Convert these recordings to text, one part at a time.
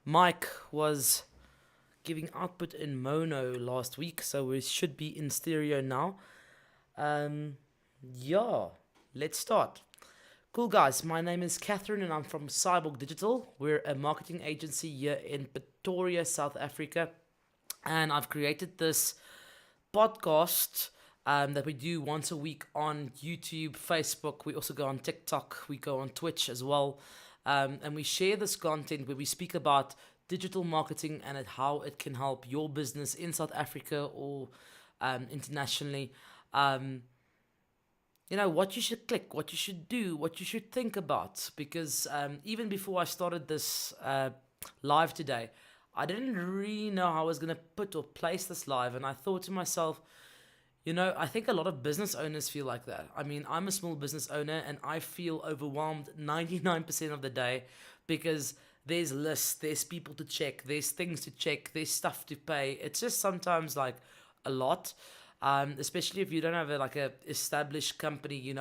mic was giving output in mono last week, so we should be in stereo now. Um, yeah, let's start. Cool guys, my name is Catherine and I'm from Cyborg Digital. We're a marketing agency here in Pretoria, South Africa, and I've created this podcast that we do once a week on YouTube, Facebook. We also go on TikTok, we go on Twitch as well. And we share this content where we speak about digital marketing and how it can help your business in South Africa or internationally. Um, what you should click, what you should do, what you should think about. Because even before I started this live today, I didn't really know how I was going to put or place this live. And I thought to myself, I think a lot of business owners feel like that. I mean, I'm a small business owner and I feel overwhelmed 99% of the day because there's lists, there's people to check, there's things to check, there's stuff to pay. It's just sometimes like a lot, especially if you don't have a established company,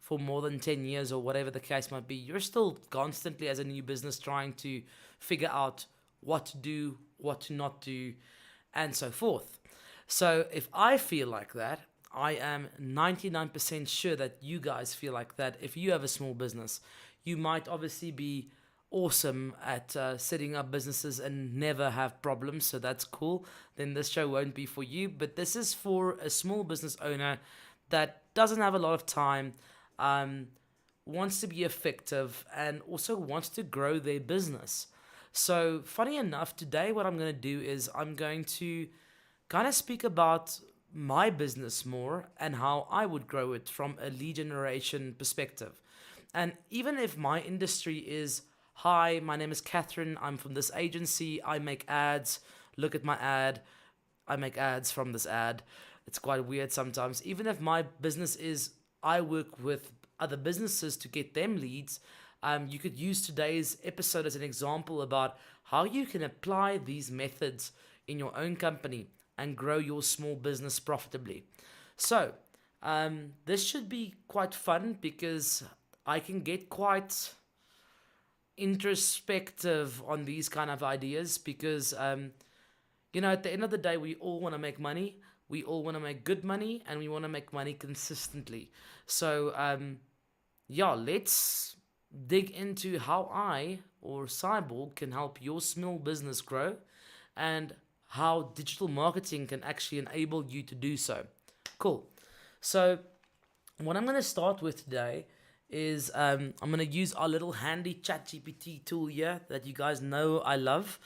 for more than 10 years or whatever the case might be. You're still constantly as a new business trying to figure out what to do, what to not do, and so forth. So if I feel like that, I am 99% sure that you guys feel like that. If you have a small business, you might obviously be awesome at setting up businesses and never have problems. So that's cool. Then this show won't be for you. But this is for a small business owner that doesn't have a lot of time, wants to be effective, and also wants to grow their business. So funny enough, today what I'm going to do is I'm going to kind of speak about my business more and how I would grow it from a lead generation perspective. And even if my industry is, hi, my name is Catherine, I'm from this agency, I make ads, look at my ad, I make ads from this ad. It's quite weird sometimes. Even if my business is, I work with other businesses to get them leads, you could use today's episode as an example about how you can apply these methods in your own company and grow your small business profitably. So, this should be quite fun because I can get quite introspective on these kind of ideas because, at the end of the day, we all want to make money. We all want to make good money and we want to make money consistently. So, let's dig into how I or Cyborg can help your small business grow and how digital marketing can actually enable you to do so. Cool. So, what I'm going to start with today is I'm going to use our little handy ChatGPT tool here that you guys know I love.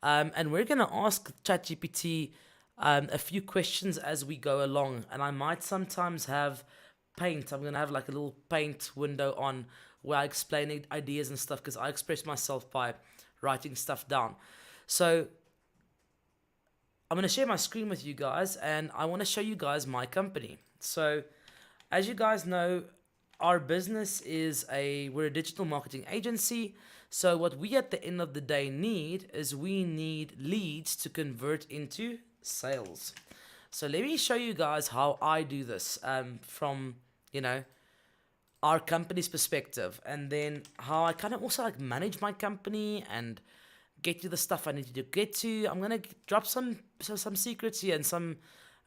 And we're going to ask ChatGPT a few questions as we go along. And I might sometimes have paint. I'm going to have like a little paint window on where I explain ideas and stuff because I express myself by writing stuff down. So, I'm going to share my screen with you guys and I want to show you guys my company. So, as you guys know, our business we're a digital marketing agency. So what we at the end of the day need is we need leads to convert into sales. So let me show you guys how I do this from, our company's perspective, and then how I kind of also manage my company and get to the stuff I need to get to. I'm gonna drop some secrets here and some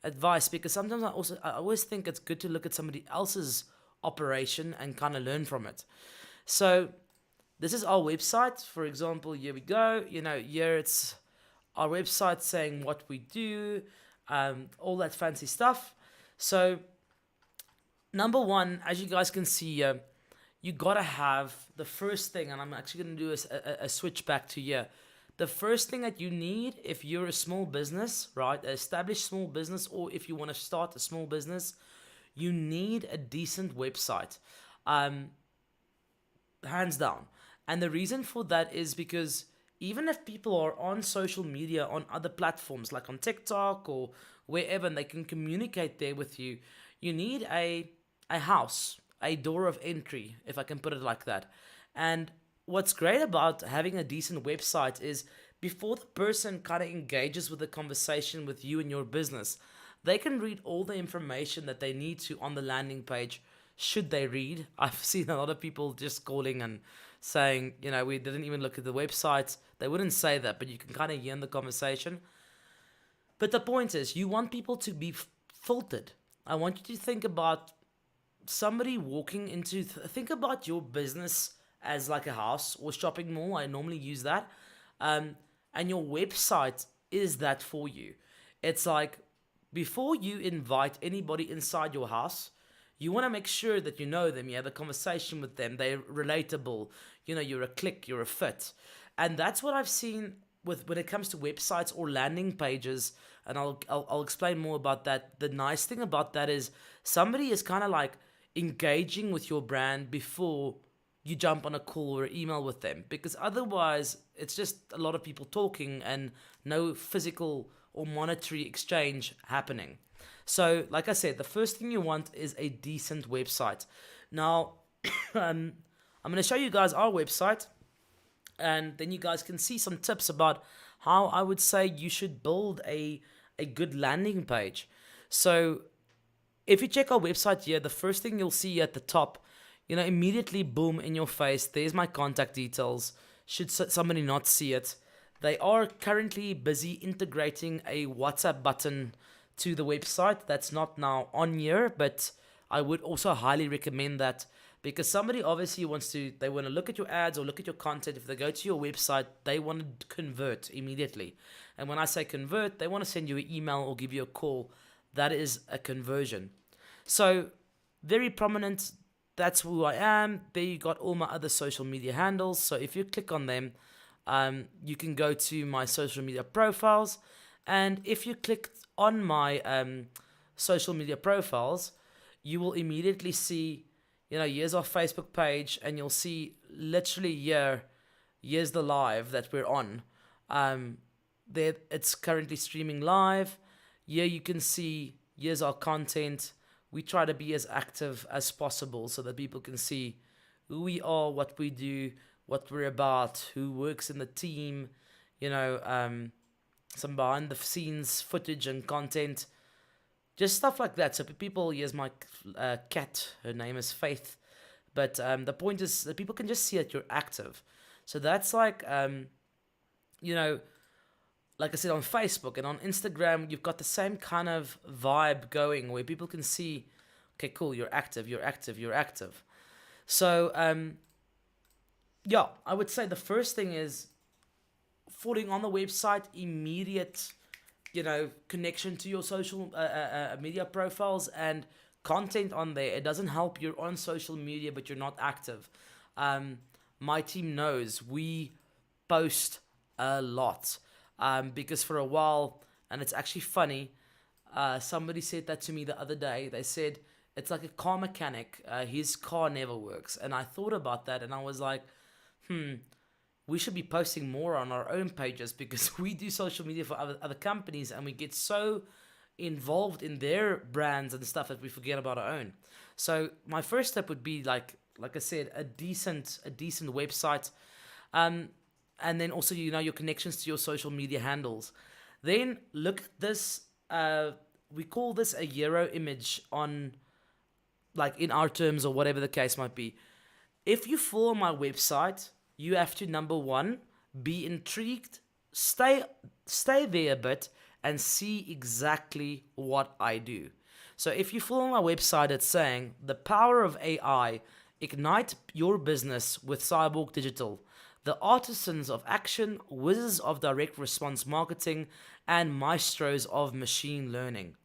advice because sometimes I always think it's good to look at somebody else's operation and kind of learn from it. So this is our website. For example, here we go. Here it's our website saying what we do, all that fancy stuff. So number one, as you guys can see here, you gotta have the first thing, and I'm actually gonna do a switch back to here. The first thing that you need if you're a small business, right, an established small business, or if you want to start a small business, you need a decent website, hands down. And the reason for that is because even if people are on social media, on other platforms like on TikTok or wherever, and they can communicate there with you, you need a house, a door of entry, if I can put it like that. And what's great about having a decent website is before the person kind of engages with the conversation with you and your business, they can read all the information that they need to on the landing page. Should they read? I've seen a lot of people just calling and saying, we didn't even look at the website. They wouldn't say that, but you can kind of hear in the conversation. But the point is, you want people to be filtered. I want you to think about somebody walking into, think about your business as like a house or shopping mall. I normally use that. And your website is that for you. It's like before you invite anybody inside your house, you want to make sure that you know them, you have a conversation with them, they're relatable, you're a click, you're a fit. And that's what I've seen with when it comes to websites or landing pages, and I'll explain more about that. The nice thing about that is somebody is kind of like engaging with your brand before you jump on a call or email with them, because otherwise it's just a lot of people talking and no physical or monetary exchange happening. So, like I said, the first thing you want is a decent website. Now, I'm going to show you guys our website, and then you guys can see some tips about how I would say you should build a good landing page. So, if you check our website here, the first thing you'll see at the top, immediately, boom, in your face, there's my contact details. Should somebody not see it, they are currently busy integrating a WhatsApp button to the website. That's not now on here, but I would also highly recommend that, because somebody obviously they want to look at your ads or look at your content. If they go to your website, they want to convert immediately. And when I say convert, they want to send you an email or give you a call. That is a conversion. So, very prominent. That's who I am. There you got all my other social media handles. So if you click on them, you can go to my social media profiles. And if you click on my social media profiles, you will immediately see, here's our Facebook page, and you'll see literally here's the live that we're on. There, it's currently streaming live. Here you can see, here's our content. We try to be as active as possible so that people can see who we are, what we do, what we're about, who works in the team, some behind the scenes footage and content, just stuff like that. So people, here's my cat, her name is Faith. But the point is that people can just see that you're active. So that's like, like I said, on Facebook and on Instagram, you've got the same kind of vibe going where people can see, okay, cool, you're active, you're active, you're active. So, I would say the first thing is putting on the website immediate, connection to your social media profiles and content on there. It doesn't help you're on social media, but you're not active. My team knows we post a lot. Because for a while, and it's actually funny, somebody said that to me the other day. They said, it's like a car mechanic. His car never works. And I thought about that, and I was like, we should be posting more on our own pages, because we do social media for other companies, and we get so involved in their brands and stuff that we forget about our own. So my first step would be, like I said, a decent website. And then also, your connections to your social media handles. Then look at this. We call this a hero image on, like, in our terms or whatever the case might be. If you follow my website, you have to, number one, be intrigued, stay there a bit, and see exactly what I do. So if you follow my website, it's saying the power of AI, ignite your business with Cyborg Digital. The artisans of action, wizards of direct response marketing, and maestros of machine learning.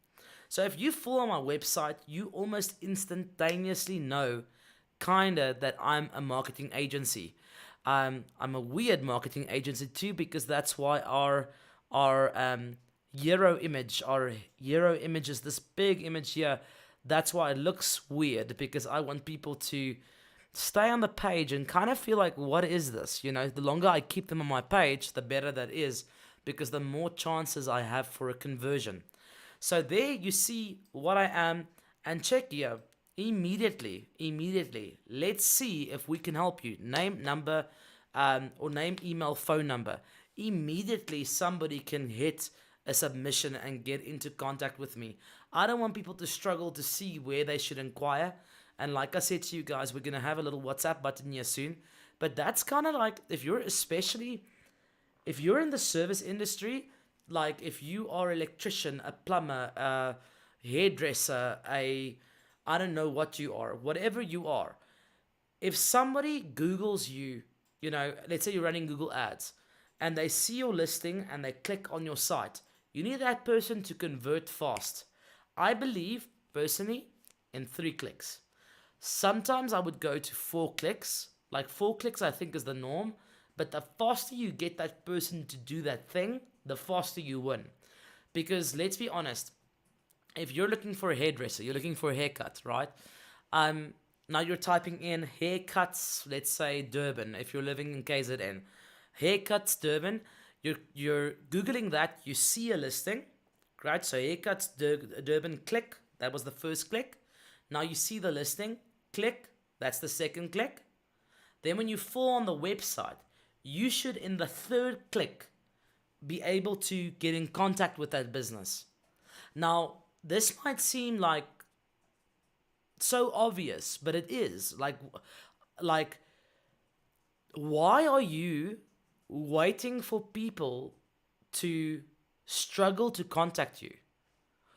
So if you follow my website, you almost instantaneously know, kinda, that I'm a marketing agency. I'm a weird marketing agency too, because that's why our hero image is this big image here. That's why it looks weird, because I want people to stay on the page and kind of feel like, what is this? The longer I keep them on my page, the better that is, because the more chances I have for a conversion. So there you see what I am, and check here immediately. Let's see if we can help you. Name, number, or name, email, phone number. Immediately somebody can hit a submission and get into contact with me. I don't want people to struggle to see where they should inquire. And like I said to you guys, we're going to have a little WhatsApp button here soon. But that's kind of like, if you're especially if you're in the service industry, like if you are an electrician, a plumber, a hairdresser, a I don't know what you are, whatever you are, if somebody Googles you, let's say you're running Google Ads, and they see your listing and they click on your site, you need that person to convert fast. I believe, personally, in 3 clicks. Sometimes I would go to 4 clicks. Like 4 clicks, I think, is the norm. But the faster you get that person to do that thing, the faster you win. Because let's be honest, if you're looking for a hairdresser, you're looking for a haircut, right? Now you're typing in haircuts, let's say Durban, if you're living in KZN. Haircuts Durban, you're Googling that, you see a listing, right? So haircuts Durban, click, that was the first click. Now you see the listing, click, that's the second click. Then when you fall on the website, you should, in the third click, be able to get in contact with that business. Now, this might seem like so obvious, but it is. Like, why are you waiting for people to struggle to contact you?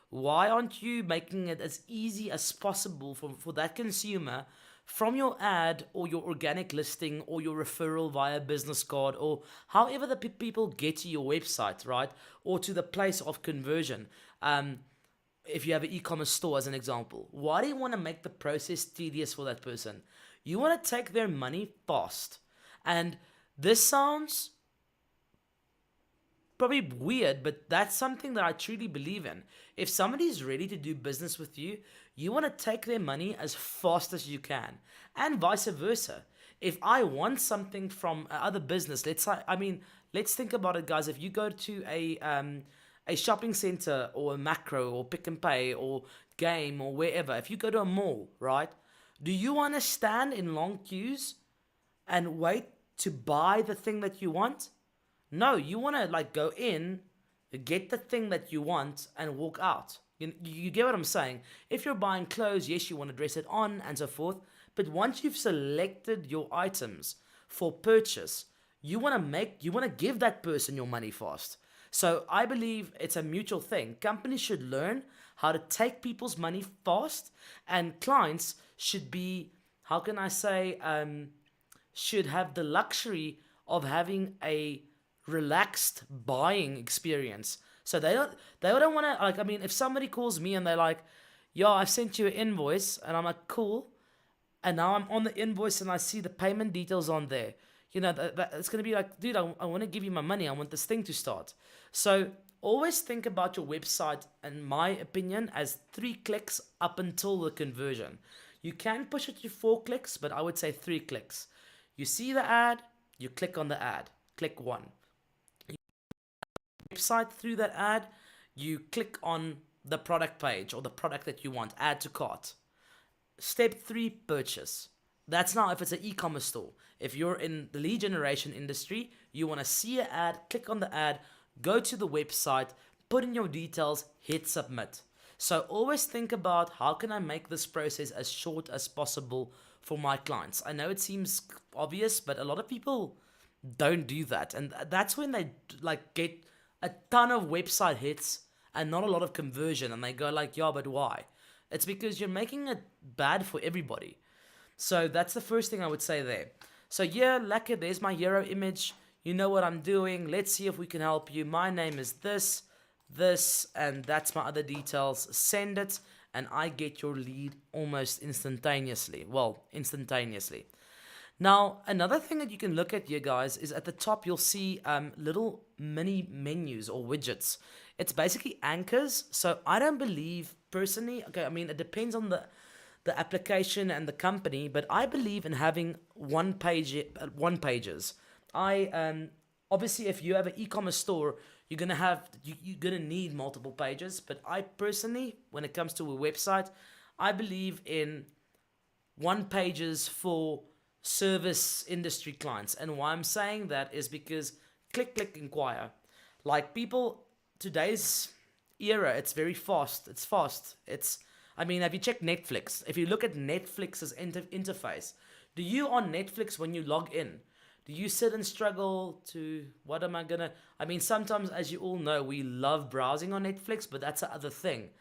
Why aren't you making it as easy as possible for that consumer from your ad or your organic listing or your referral via business card or however the people get to your website, right? Or to the place of conversion. If you have an e-commerce store as an example, why do you want to make the process tedious for that person? You want to take their money fast. And this sounds probably weird, but that's something that I truly believe in. If somebody's ready to do business with you, you want to take their money as fast as you can, and vice versa. If I want something from other business, let's think about it, guys. If you go to a shopping center or a Macro or Pick and Pay or Game or wherever, if you go to a mall, right? Do you want to stand in long queues and wait to buy the thing that you want? No, you want to go in, get the thing that you want, and walk out. You get what I'm saying? If you're buying clothes, yes, you want to dress it on and so forth. But once you've selected your items for purchase, you want to give that person your money fast. So I believe it's a mutual thing. Companies should learn how to take people's money fast, and clients should be, how can I say, should have the luxury of having a relaxed buying experience. So they don't want to, if somebody calls me and they're like, yo, I've sent you an invoice, and I'm like, cool, and now I'm on the invoice and I see the payment details on there, it's going to be like, dude, I want to give you my money, I want this thing to start. So always think about your website, in my opinion, as 3 clicks up until the conversion. You can push it to 4 clicks, but I would say 3 clicks. You see the ad, you click on the ad, click 1. Website through that ad, you click on the product page or the product that you want, add to cart. Step 3, purchase. That's now if it's an e-commerce store. If you're in the lead generation industry, you want to see an ad, click on the ad, go to the website, put in your details, hit submit. So always think about, how can I make this process as short as possible for my clients? I know it seems obvious, but a lot of people don't do that, and that's when they get a ton of website hits and not a lot of conversion, and they go like, yeah, but why? It's because you're making it bad for everybody. So that's the first thing I would say there. So yeah, lekker, there's my hero image. You know what I'm doing. Let's see if we can help you. My name is this, and that's my other details. Send it, and I get your lead almost instantaneously. Well, instantaneously. Now, another thing that you can look at here, guys, is at the top you'll see little mini menus or widgets. It's basically anchors. So I don't believe, personally, it depends on the application and the company, but I believe in having one pages. Obviously, if you have an e-commerce store, you're gonna need multiple pages. But I personally, when it comes to a website, I believe in one pages for service industry clients. And why I'm saying that is because click, inquire. Like people, today's era, it's very fast. It's fast. Have you checked Netflix? If you look at Netflix's interface, do you on Netflix, when you log in, Do you sit and struggle to what am I gonna? I mean, sometimes, as you all know, we love browsing on Netflix, but that's the other thing.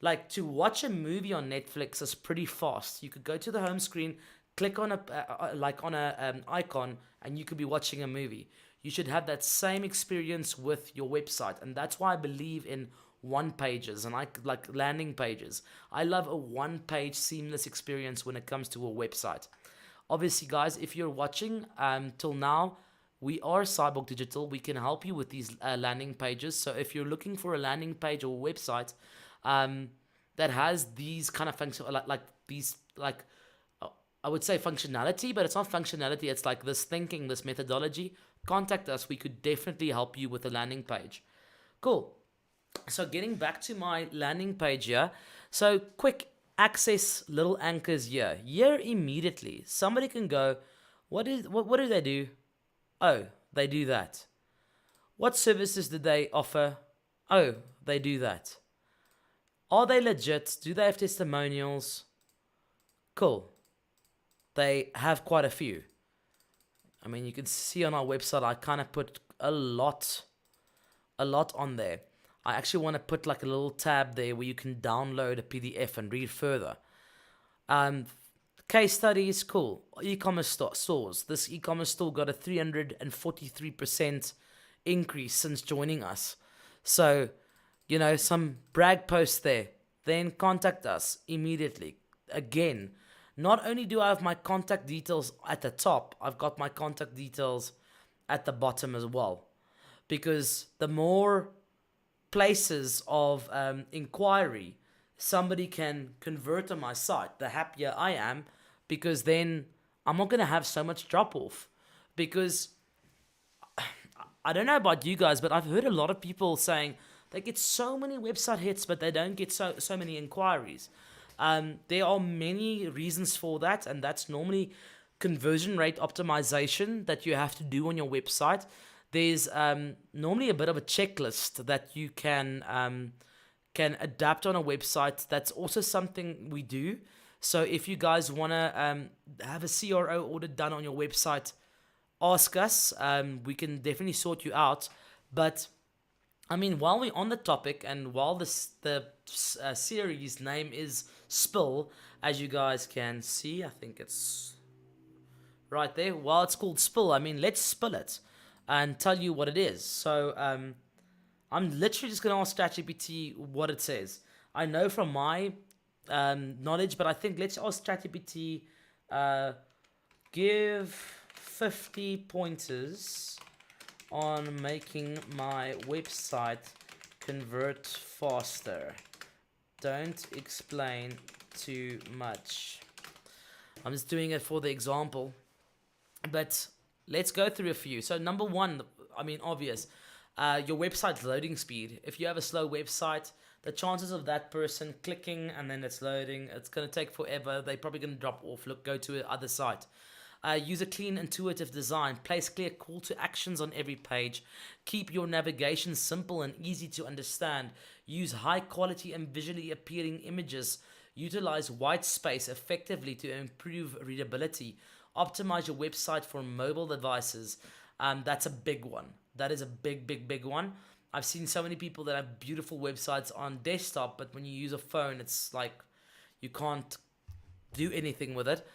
Like to watch a movie on Netflix is pretty fast. You could go to the home screen, click on a like on a icon, and you could be watching a movie. You should have that same experience with your website, and that's why I believe in one pages and I like landing pages. I love a one page seamless experience when it comes to a website. Obviously, guys, if you're watching till now, we are Cyborg Digital. We can help you with these landing pages. So if you're looking for a landing page or website um, that has these kind of function, like these like I would say functionality, but it's not functionality. It's like this thinking, this methodology. Contact us. We could definitely help you with a landing page. Cool. So getting back to my landing page here. So quick access little anchors here. Here immediately, somebody can go, what do they do? Oh, they do that. What services do they offer? Oh, they do that. Are they legit? Do they have testimonials? Cool. They have quite a few. I mean, you can see on our website, I kind of put a lot on there. I actually want to put like a little tab there where you can download a PDF and read further. Case studies, cool. E-commerce stores. This e-commerce store got a 343% increase since joining us. So, some brag posts there. Then contact us immediately. Again, not only do I have my contact details at the top, I've got my contact details at the bottom as well. Because the more places of inquiry somebody can convert on my site, the happier I am, because then I'm not going to have so much drop off. Because I don't know about you guys, but I've heard a lot of people saying they get so many website hits, but they don't get so many inquiries. There are many reasons for that, and that's normally conversion rate optimization that you have to do on your website. There's normally a bit of a checklist that you can adapt on a website. That's also something we do. So if you guys want to have a CRO audit done on your website, ask us. We can definitely sort you out. But I mean, while we're on the topic and while the series name is Spill, as you guys can see, I think it's right there. While it's called Spill, I mean, let's spill it and tell you what it is. So I'm literally just going to ask ChatGPT what it says. I know from my knowledge, but I think let's ask ChatGPT, give 50 pointers on making my website convert faster. Don't explain too much. I'm just doing it for the example, but let's go through a few. So number one, I mean, obvious, your website's loading speed. If you have a slow website, the chances of that person clicking and then it's loading, it's going to take forever. They're probably going to drop off, go to another site. Use a clean, intuitive design. Place clear call to actions on every page. Keep your navigation simple and easy to understand. Use high quality and visually appealing images. Utilize white space effectively to improve readability. Optimize your website for mobile devices. That's a big one. That is a big one. I've seen so many people that have beautiful websites on desktop, but when you use a phone, it's like you can't do anything with it.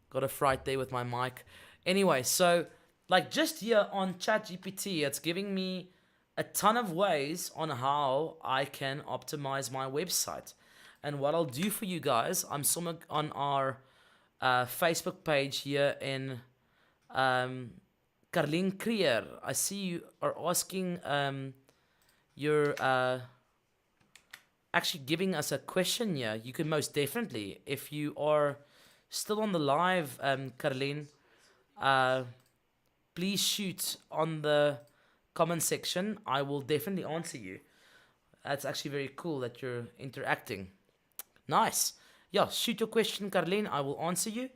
Got a fright there with my mic. Anyway, so like just here on ChatGPT, it's giving me a ton of ways on how I can optimize my website. And what I'll do for you guys, I'm somewhere on our Facebook page here in Carlin Krier. I see you are asking, you're actually giving us a question here. You can most definitely, if you are still on the live, Carlin, please shoot on the comment section. I will definitely answer you. That's actually very cool that you're interacting. Nice. Yeah, shoot your question, Carlin. I will answer you.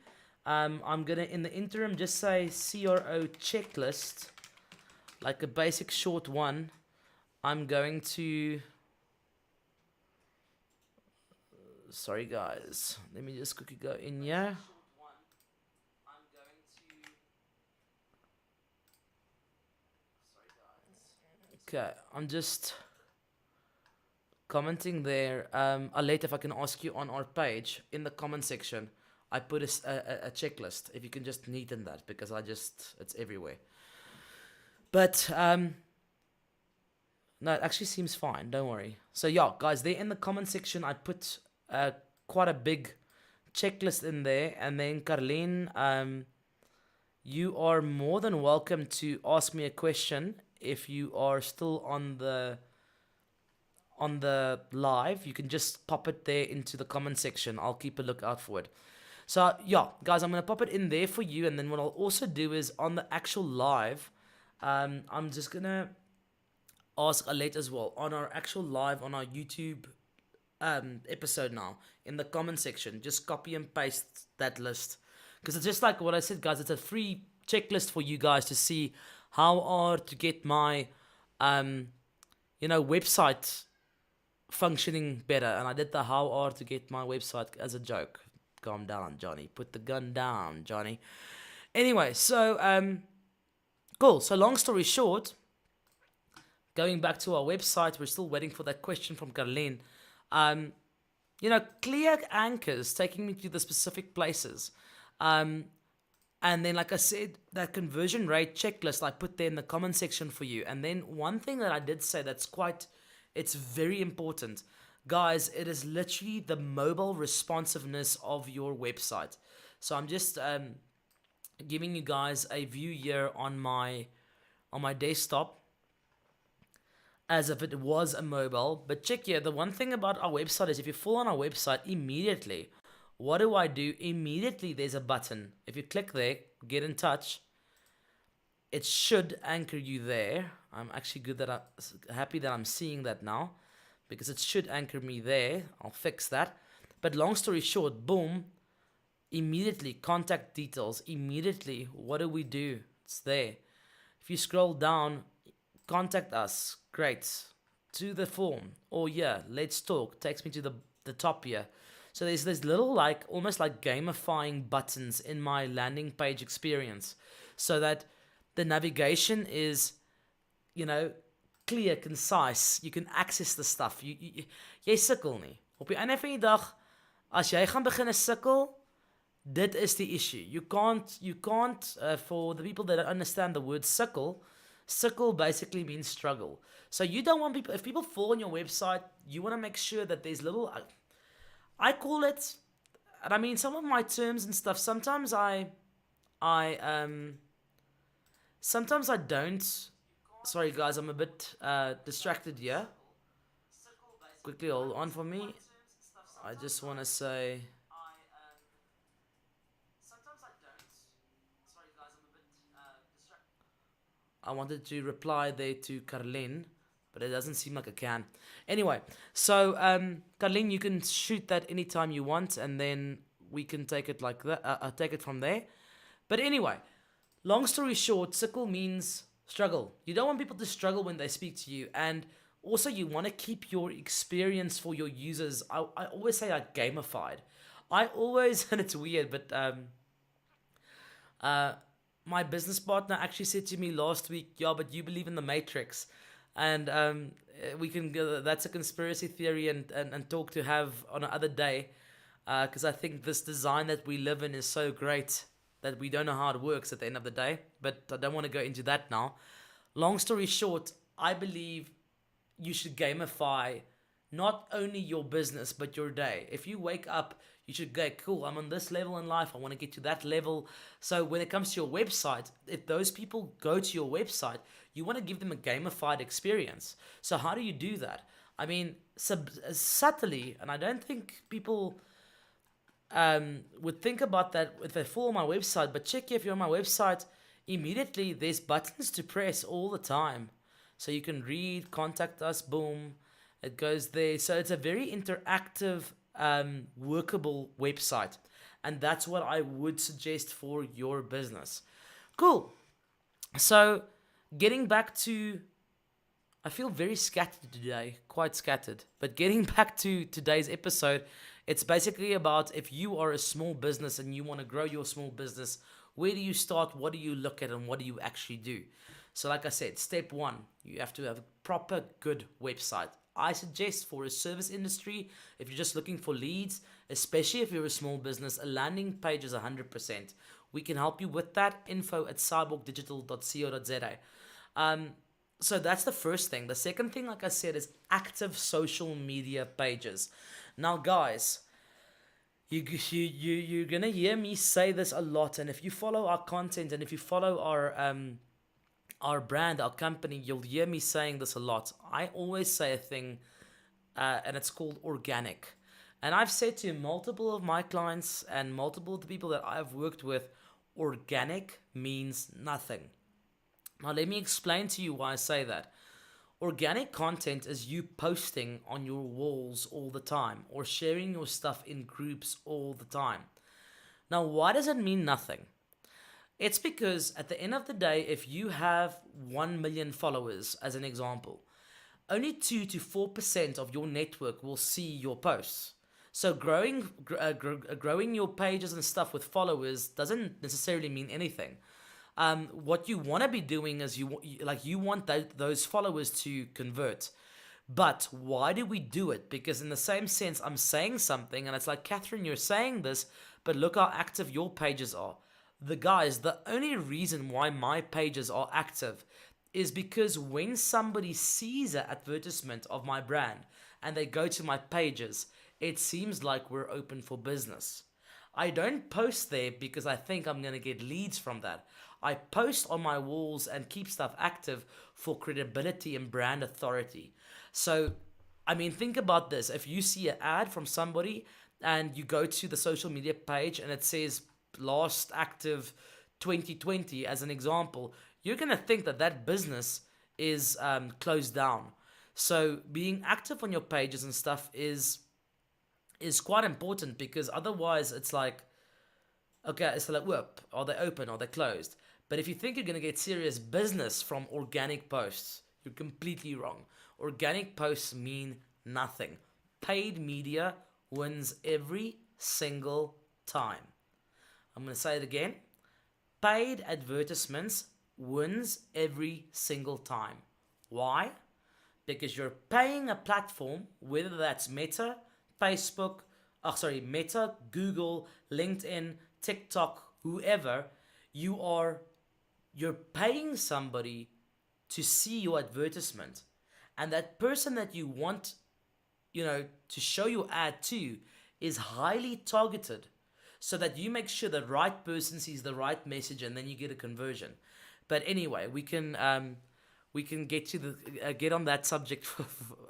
I'm gonna in the interim just say CRO checklist, like a basic short one. I'm going to, sorry guys, let me just quickly go in here. Okay, I'm just commenting there. Alate, if I can ask you on our page in the comment section, I put a checklist. If you can just neaten that because it's everywhere. But no, it actually seems fine. Don't worry. So yeah, guys, there in the comment section, I put quite a big checklist in there, and then Carlene, you are more than welcome to ask me a question if you are still on the live. You can just pop it there into the comment section. I'll keep a lookout for it. So yeah, guys, I'm gonna pop it in there for you, and then what I'll also do is on the actual live, I'm just gonna ask Alette as well on our actual live on our YouTube episode now in the comment section. Just copy and paste that list because it's just like what I said, guys. It's a free checklist for you guys to see how are to get my website functioning better. And I did the how are to get my website as a joke. Calm down, Johnny. Put the gun down, Johnny. Anyway, so cool. So long story short, going back to our website, we're still waiting for that question from Carlene. Clear anchors taking me to the specific places. And then, like I said, that conversion rate checklist I put there in the comment section for you. And then one thing that I did say it's very important. Guys, it is literally the mobile responsiveness of your website. So I'm just giving you guys a view here on my desktop as if it was a mobile. But check here, the one thing about our website is if you fall on our website immediately, what do I do? Immediately there's a button. If you click there, get in touch, it should anchor you there. I'm actually happy that I'm seeing that now because it should anchor me there. I'll fix that. But long story short, boom, immediately contact details. Immediately, what do we do? It's there. If you scroll down, contact us. Great. To the form. Or yeah, let's talk. Takes me to the top here. So there's this little almost like gamifying buttons in my landing page experience so that the navigation is, clear, concise. You can access the stuff. Jy sukkel nie. Op die einde van die dag, as jy gaan begin sukkel, dit is the issue. You can't for the people that don't understand the word sukkel basically means struggle. So you don't want if people fall on your website, you want to make sure that there's little, I call it, and I mean some of my terms and stuff, sometimes I don't. Sorry guys, I'm a bit distracted here. Quickly hold on for me. I just want to say, I wanted to reply there to Carlene, but it doesn't seem like I can. Anyway, so Carlene, you can shoot that anytime you want, and then we can take it like that. Take it from there. But anyway, long story short, sickle means struggle. You don't want people to struggle when they speak to you, and also you want to keep your experience for your users. I always say gamified. I always, and it's weird, but my business partner actually said to me last week, yeah, but you believe in the Matrix. And we can go, that's a conspiracy theory and talk to have on another day. Because I think this design that we live in is so great that we don't know how it works at the end of the day. But I don't want to go into that now. Long story short, I believe you should gamify not only your business, but your day. If you wake up, you should go, cool, I'm on this level in life, I want to get to that level. So when it comes to your website, if those people go to your website, you want to give them a gamified experience. So how do you do that? I mean, subtly, and I don't think people would think about that if they follow my website, but check if you're on my website, immediately there's buttons to press all the time. So you can read, contact us, boom, it goes there. So it's a very interactive, workable website. And that's what I would suggest for your business. Cool. So getting back to, I feel very scattered today, quite scattered. But getting back to today's episode, it's basically about if you are a small business and you want to grow your small business, where do you start? What do you look at? And what do you actually do? So like I said, step one, you have to have a proper good website. I suggest for a service industry, if you're just looking for leads, especially if you're a small business, a landing page is 100%. We can help you with that. info@cyborgdigital.co.za. So that's the first thing. The second thing, like I said, is active social media pages. Now, guys, you're gonna hear me say this a lot, and if you follow our content and if you follow our brand, our company, you'll hear me saying this a lot. I always say a thing, and it's called organic. And I've said to multiple of my clients and multiple of the people that I've worked with, organic means nothing. Now, let me explain to you why I say that. Organic content is you posting on your walls all the time or sharing your stuff in groups all the time. Now, why does it mean nothing? It's because at the end of the day, if you have 1 million followers, as an example, only 2 to 4% of your network will see your posts. So growing your pages and stuff with followers doesn't necessarily mean anything. What you want to be doing is you want those followers to convert. But why do we do it? Because in the same sense, I'm saying something, and it's like, Catherine, you're saying this, but look how active your pages are. The only reason why my pages are active is because when somebody sees an advertisement of my brand and they go to my pages, it seems like we're open for business. I don't post there because I think I'm going to get leads from that. I post on my walls and keep stuff active for credibility and brand authority. So, I mean, think about this. If you see an ad from somebody and you go to the social media page and it says last active 2020 as an example, you're going to think that that business is closed down. So being active on your pages and stuff is quite important, because otherwise it's like, okay, it's like, whoop, are they open, are they closed? But if you think you're going to get serious business from organic posts, you're completely wrong. Organic posts mean nothing. Paid media wins every single time. I'm going to say it again. Paid advertisements wins every single time. Why? Because you're paying a platform, whether that's Meta, Meta, Google, LinkedIn, TikTok, whoever, you're paying somebody to see your advertisement. And that person that you want, to show your ad to is highly targeted, so that you make sure the right person sees the right message and then you get a conversion. But anyway, we can get on that subject.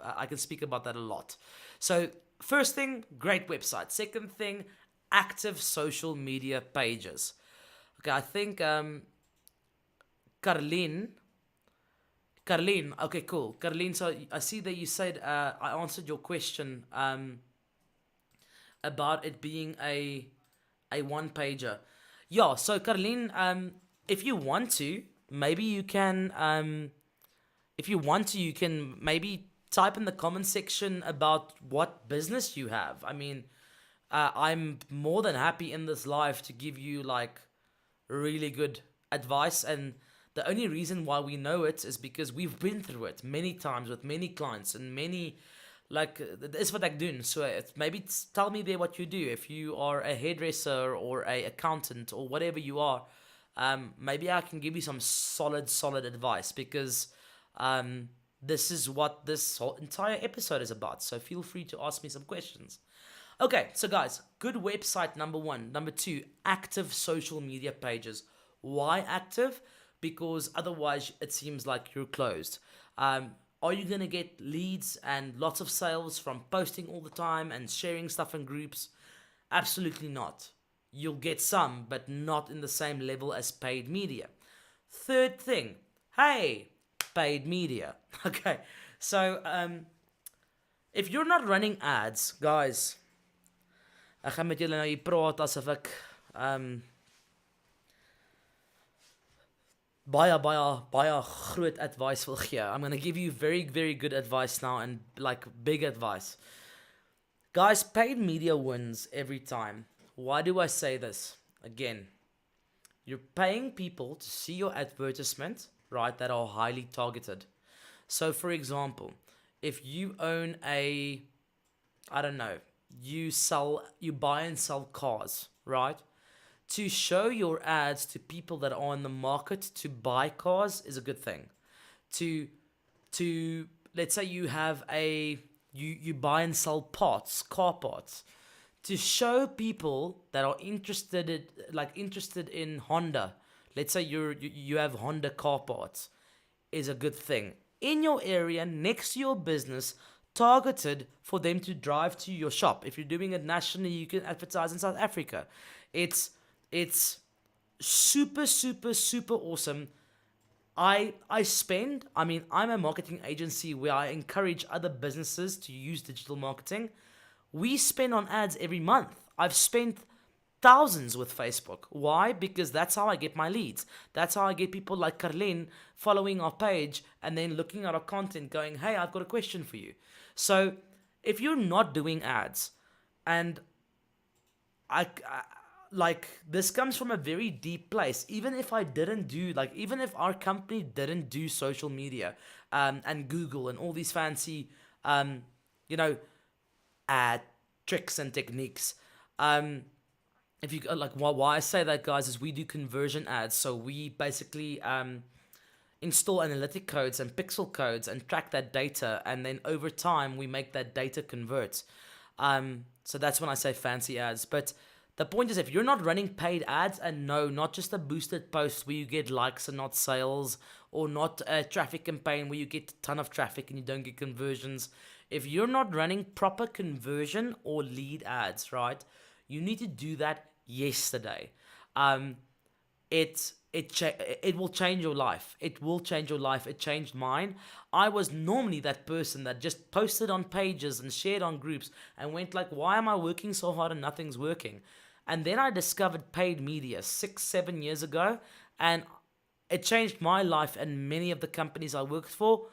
I can speak about that a lot. So first thing, great website. Second thing, active social media pages. Okay, I think Carlene, okay, cool. Carlene, so I see that you said I answered your question about it being a one pager. Yeah, so Carlene, if you want to, maybe you can you can maybe type in the comment section about what business you have. I mean, I'm more than happy in this live to give you like really good advice, and the only reason why we know it is because we've been through it many times with many clients and many, like, dis wat ek doen. So maybe tell me there what you do. If you are a hairdresser or a accountant or whatever you are, maybe I can give you some solid advice, because this is what this whole entire episode is about. So feel free to ask me some questions. Okay, so guys, good website, number one. Number two, active social media pages. Why active? Because otherwise it seems like you're closed. Are you going to get leads and lots of sales from posting all the time and sharing stuff in groups? Absolutely not. You'll get some, but not in the same level as paid media. Third thing, hey, paid media. Okay, so if you're not running ads, guys, ek gaan met julle nou hier praat asof ek baie groot advice wil gee. I'm going to give you very, very good advice now, and like big advice. Guys, paid media wins every time. Why do I say this? Again, you're paying people to see your advertisement, right, that are highly targeted. So, for example, if you own a, I don't know, you buy and sell cars, right? To show your ads to people that are in the market to buy cars is a good thing. To to let's say you have you buy and sell car parts, to show people that are interested in Honda. Let's say you have Honda car parts, is a good thing in your area next to your business, targeted for them to drive to your shop. If you're doing it nationally, you can advertise in South Africa. It's super super super awesome. I mean, I'm a marketing agency where I encourage other businesses to use digital marketing. We spend on ads every month. I've spent thousands with Facebook. Why? Because that's how I get my leads. That's how I get people like Carlin following our page and then looking at our content going, hey, I've got a question for you. So if you're not doing ads, and I like, this comes from a very deep place. Even if I didn't do, like, even if our company didn't do social media, and Google and all these fancy, you know, ad tricks and techniques, if you like, why I say that, guys, is we do conversion ads. So we basically install analytic codes and pixel codes and track that data, and then over time we make that data convert. So that's when I say fancy ads. But the point is, if you're not running paid ads, and no, not just a boosted post where you get likes and not sales, or not a traffic campaign where you get a ton of traffic and you don't get conversions. If you're not running proper conversion or lead ads, right, you need to do that yesterday. It will change your life. It will change your life. It changed mine. I was normally that person that just posted on pages and shared on groups and went like, why am I working so hard and nothing's working? And then I discovered paid media 6-7 years ago, and it changed my life and many of the companies I worked for.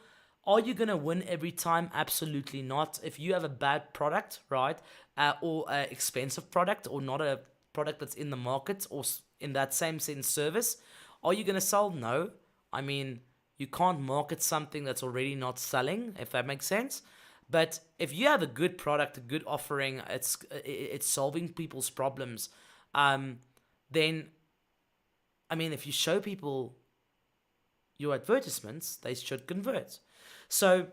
Are you going to win every time? Absolutely not. If you have a bad product, right, or an expensive product, or not a product that's in the market, or in that same sense service, are you going to sell? No. I mean, you can't market something that's already not selling, if that makes sense. But if you have a good product, a good offering, it's solving people's problems, then, I mean, if you show people your advertisements, they should convert. So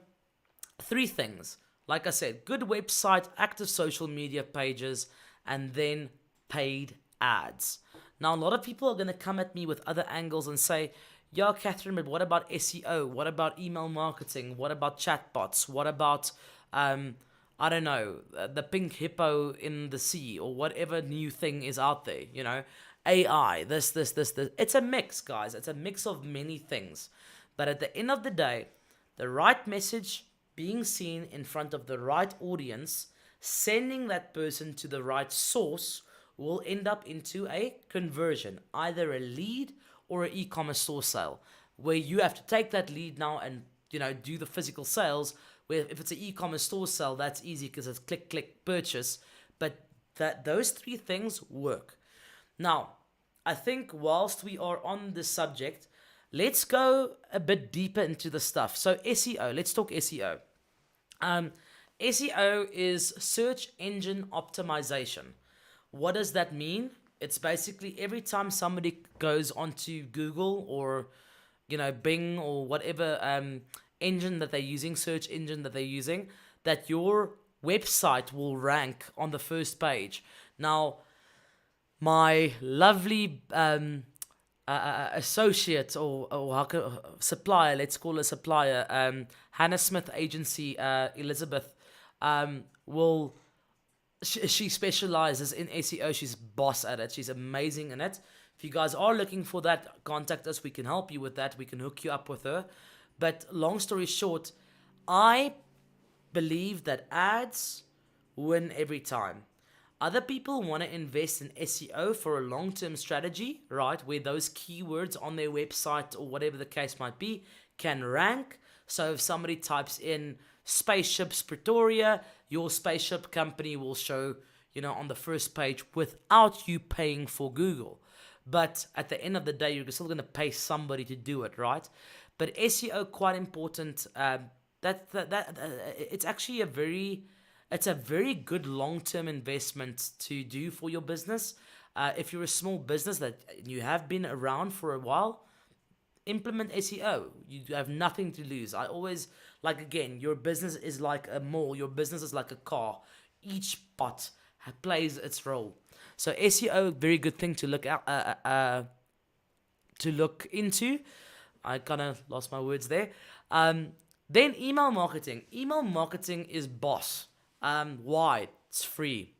3 things. Like I said, good website, active social media pages, and then paid ads. Now, a lot of people are going to come at me with other angles and say, yeah, Catherine, but what about SEO? What about email marketing? What about chatbots? What about, I don't know, the pink hippo in the sea, or whatever new thing is out there, you know, AI, this. It's a mix, guys. It's a mix of many things. But at the end of the day, the right message being seen in front of the right audience, sending that person to the right source, will end up into a conversion, either a lead or an e-commerce store sale, where you have to take that lead now and, you know, do the physical sales. Where if it's an e-commerce store sale, that's easy because it's click, click, purchase. But those 3 things work. Now, I think whilst we are on this subject, let's go a bit deeper into the stuff. So SEO, let's talk SEO. SEO is search engine optimization. What does that mean? It's basically every time somebody goes onto Google, or, you know, Bing, or whatever engine that they're using, search engine that they're using, that your website will rank on the first page. Now, my lovely associate, or supplier, let's call her supplier, Hannah Smith Agency, Elizabeth, will... She specializes in SEO. She's boss at it. She's amazing in it. If you guys are looking for that, contact us. We can help you with that. We can hook you up with her. But long story short, I believe that ads win every time. Other people want to invest in SEO for a long-term strategy, right? Where those keywords on their website, or whatever the case might be, can rank. So if somebody types in spaceships Pretoria, your spaceship company will show, you know, on the first page without you paying for Google. But at the end of the day, you're still going to pay somebody to do it, right? But SEO quite important. It's actually it's a very good long-term investment to do for your business. If you're a small business that you have been around for a while, implement SEO. You have nothing to lose. I always like, again, your business is like a mall. Your business is like a car. Each part plays its role. So SEO, very good thing to look at, to look into. I kind of lost my words there. Then email marketing. Email marketing is boss. Why? It's free.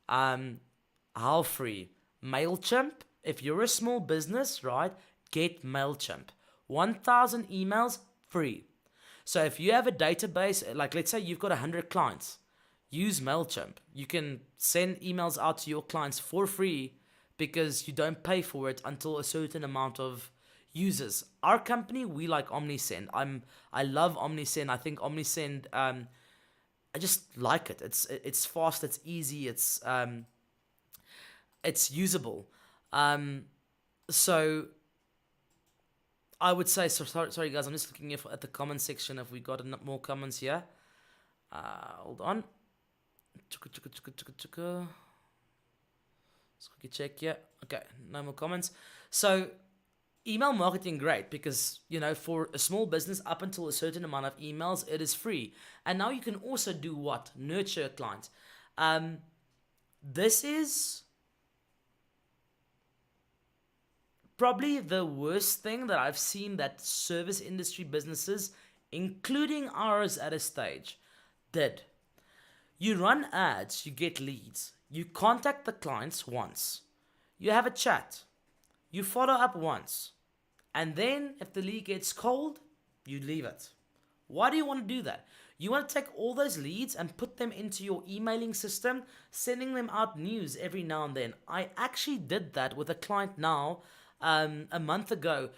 How free? MailChimp. If you're a small business, right, get MailChimp. 1,000 emails free. So if you have a database, like let's say you've got 100 clients, use MailChimp. You can send emails out to your clients for free because you don't pay for it until a certain amount of users. Our company, we like OmniSend. I love OmniSend. I think OmniSend, I just like it. It's fast, it's easy, it's usable. So I would say, sorry guys, I'm just looking at the comment section if we got more comments here. Hold on. Let's quickly check here. Okay, no more comments. So email marketing, great, because for a small business up until a certain amount of emails it is free, and now you can also do what? Nurture a client. This is probably the worst thing that I've seen that service industry businesses, including ours at a stage, did. You run ads, you get leads, you contact the clients once, you have a chat, you follow up once, and then if the lead gets cold, you leave it. Why do you want to do that? You want to take all those leads and put them into your emailing system, sending them out news every now and then. I actually did that with a client now a month ago.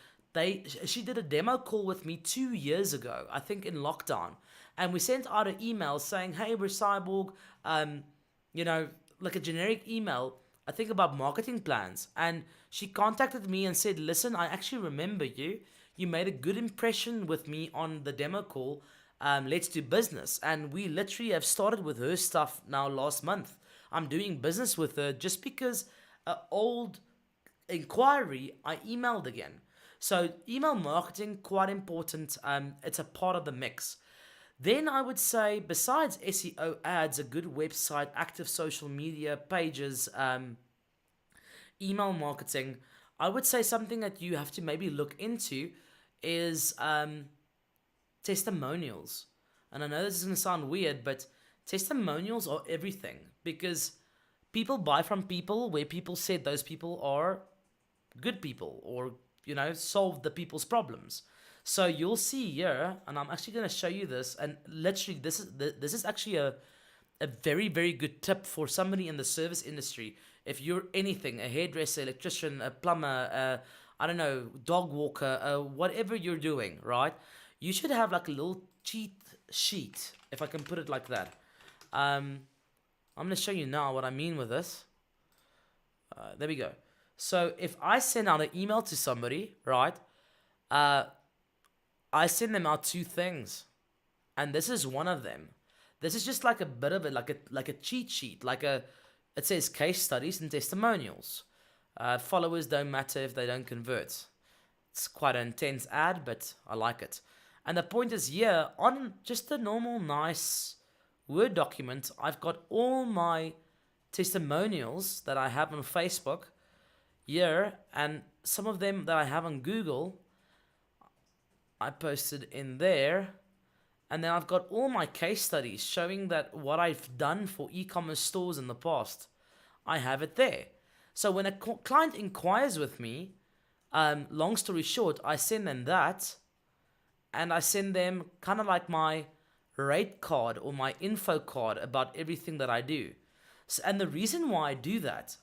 She did a demo call with me 2 years ago, I think in lockdown. And we sent out an email saying, hey, we're Cyborg, like a generic email, I think about marketing plans. And she contacted me and said, listen, I actually remember you. You made a good impression with me on the demo call. Let's do business. And we literally have started with her stuff now last month. I'm doing business with her just because an old inquiry I emailed again. So email marketing, quite important. It's a part of the mix. Then I would say, besides SEO ads, a good website, active social media pages, email marketing, I would say something that you have to maybe look into is testimonials. And I know this is going to sound weird, but testimonials are everything, because people buy from people where people said those people are good people, or solve the people's problems. So you'll see here, and I'm actually going to show you this, and literally this is actually a very, very good tip for somebody in the service industry. If you're anything, a hairdresser, electrician, a plumber, I don't know, dog walker, whatever you're doing, right? You should have like a little cheat sheet, if I can put it like that. I'm going to show you now what I mean with this. There we go. So if I send out an email to somebody, right, I send them out 2 things, and this is one of them. This is just like a bit of it, like a cheat sheet, it says case studies and testimonials. Followers don't matter if they don't convert. It's quite an intense ad, but I like it. And the point is here, on just a normal, nice Word document, I've got all my testimonials that I have on Facebook here, and some of them that I have on Google, I posted in there. And then I've got all my case studies showing that what I've done for e-commerce stores in the past, I have it there. So when a client inquires with me, long story short, I send them that, and I send them kind of like my rate card or my info card about everything that I do. So, and the reason why I do that,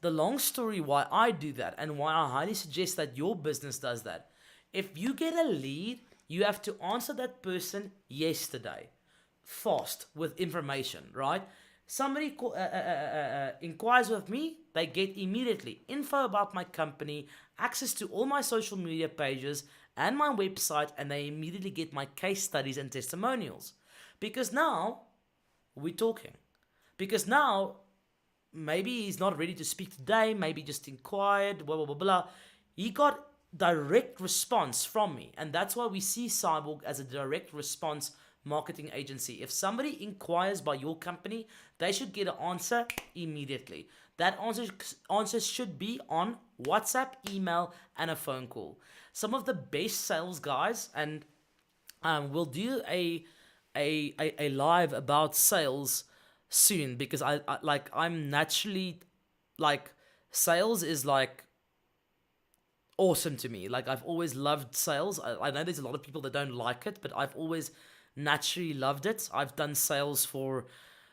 the long story why I do that, and why I highly suggest that your business does that. If you get a lead, you have to answer that person yesterday, fast, with information, right? Somebody inquires with me, they get immediately info about my company, access to all my social media pages, and my website, and they immediately get my case studies and testimonials. Because now we're talking. Because now maybe he's not ready to speak today, maybe just inquired, blah, blah, blah, blah. He got direct response from me. And that's why we see Cyborg as a direct response marketing agency. If somebody inquires by your company, they should get an answer immediately. That answer should be on WhatsApp, email, and a phone call. Some of the best sales guys, and we'll do a live about sales soon, because I'm naturally like, sales is like awesome to me. Like, I've always loved sales. I know there's a lot of people that don't like it, but I've always naturally loved it. I've done sales for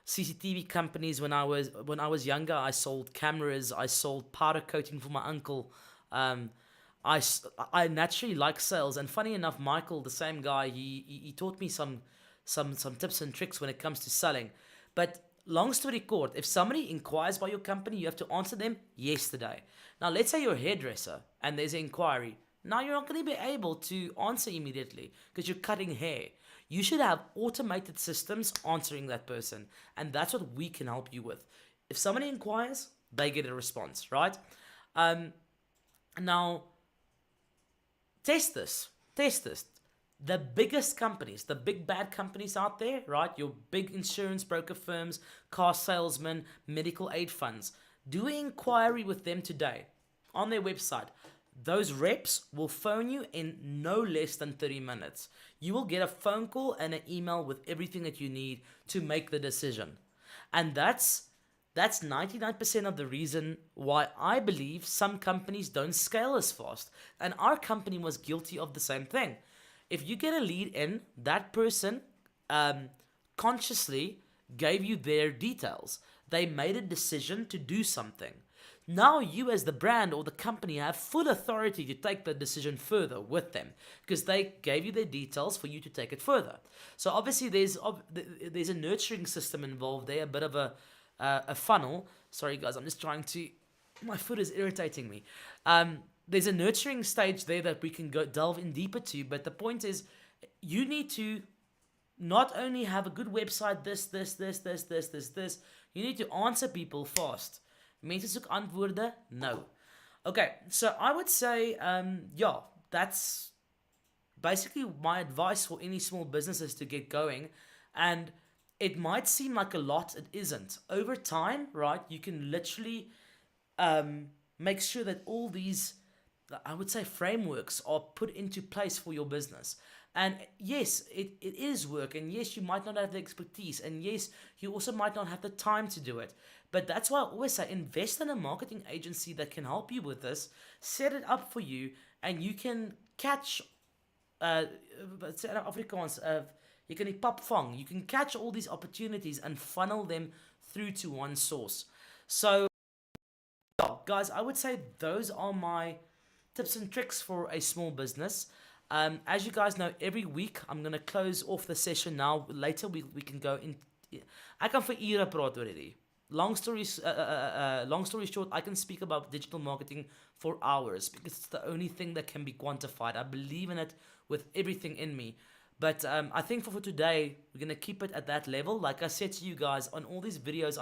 CCTV companies when I was younger. I sold cameras. I sold powder coating for my uncle. I naturally like sales, and funny enough, Michael, the same guy, he taught me some tips and tricks when it comes to selling. But long story short, if somebody inquires by your company, you have to answer them yesterday. Now, let's say you're a hairdresser and there's an inquiry. Now, you're not going to be able to answer immediately because you're cutting hair. You should have automated systems answering that person, and that's what we can help you with. If somebody inquires, they get a response, right? Now, test this. The biggest companies, the big bad companies out there, right? Your big insurance broker firms, car salesmen, medical aid funds. Do an inquiry with them today on their website. Those reps will phone you in no less than 30 minutes. You will get a phone call and an email with everything that you need to make the decision. And that's 99% of the reason why I believe some companies don't scale as fast. And our company was guilty of the same thing. If you get a lead in, that person consciously gave you their details. They made a decision to do something. Now you as the brand or the company have full authority to take the decision further with them, because they gave you their details for you to take it further. So obviously there's a nurturing system involved there, a bit of a funnel. Sorry guys, I'm just trying to, my foot is irritating me. There's a nurturing stage there that we can go delve in deeper to, but the point is, you need to not only have a good website, this, you need to answer people fast. Mense soek antwoorde? No. Okay, so I would say, that's basically my advice for any small businesses to get going. And it might seem like a lot, it isn't. Over time, right, you can literally make sure that all these, I would say, frameworks are put into place for your business. And yes, it is work, and yes, you might not have the expertise, and yes, you also might not have the time to do it. But that's why I always say, invest in a marketing agency that can help you with this, set it up for you, and you can catch, Afrikaans, you can papvang, you can catch all these opportunities and funnel them through to one source. So, guys, I would say those are my tips and tricks for a small business. As you guys know, every week I'm going to close off the session now. Later we can go in. I kan vir ure praat oor hierdie. Long story short, I can speak about digital marketing for hours because it's the only thing that can be quantified. I believe in it with everything in me. But I think for today, we're going to keep it at that level. Like I said to you guys, on all these videos,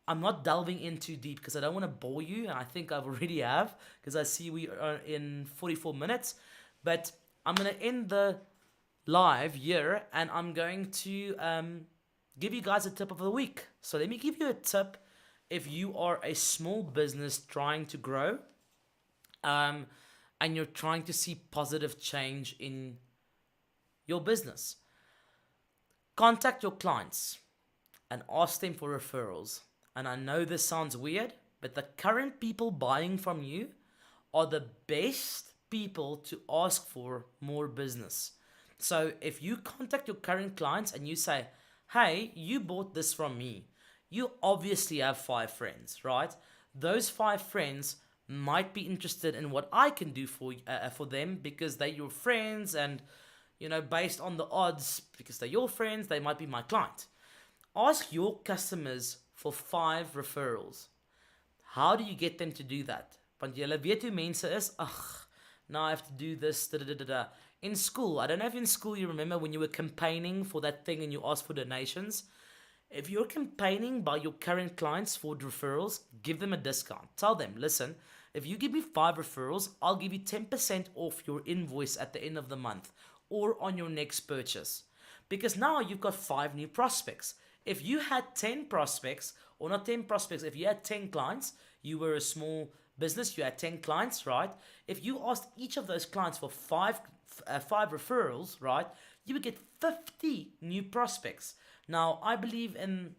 I'm not delving in too deep because I don't want to bore you, and I think I've already have, because I see we are in 44 minutes. But I'm going to end the live here, and I'm going to give you guys a tip of the week. So let me give you a tip if you are a small business trying to grow, and you're trying to see positive change in your business. Contact your clients and ask them for referrals. And I know this sounds weird, but the current people buying from you are the best people to ask for more business. So if you contact your current clients and you say, hey, you bought this from me, you obviously have 5 friends, right? Those 5 friends might be interested in what I can do for them because they're your friends, and based on the odds, because they're your friends, they might be my client. Ask your customers for 5 referrals. How do you get them to do that? Want julle weet hoe mense is, Now I have to do this. Da, da, da, da, da. In school, I don't know if in school you remember when you were campaigning for that thing and you asked for donations. If you're campaigning by your current clients for referrals, give them a discount. Tell them, listen, if you give me 5 referrals, I'll give you 10% off your invoice at the end of the month or on your next purchase. Because now you've got 5 new prospects. If you had 10 prospects, or not 10 prospects, if you had 10 clients, you were a small business, you had 10 clients, right? If you asked each of those clients for five referrals, right, you would get 50 new prospects. Now, I believe in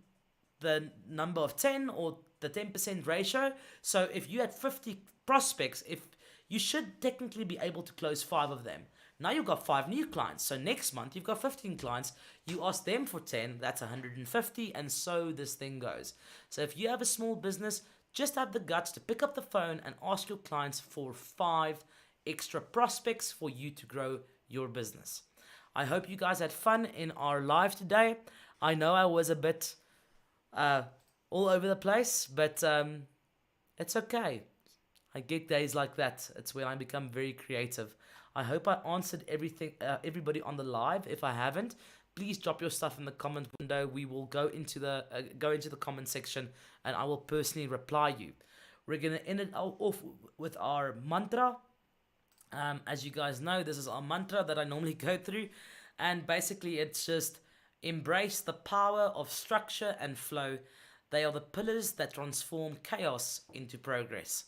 the number of 10 or the 10% ratio. So if you had 50 prospects, if you should technically be able to close 5 of them. Now you've got 5 new clients. So next month you've got 15 clients. You ask them for 10, that's 150, and so this thing goes. So if you have a small business, just have the guts to pick up the phone and ask your clients for 5 extra prospects for you to grow your business. I hope you guys had fun in our live today. I know I was a bit all over the place, but it's okay. I get days like that. It's when I become very creative. I hope I answered everybody on the live. If I haven't, please drop your stuff in the comment window. We will go into the comment section, and I will personally reply you. We're gonna end it off with our mantra. As you guys know, this is our mantra that I normally go through, and basically it's just embrace the power of structure and flow. They are the pillars that transform chaos into progress.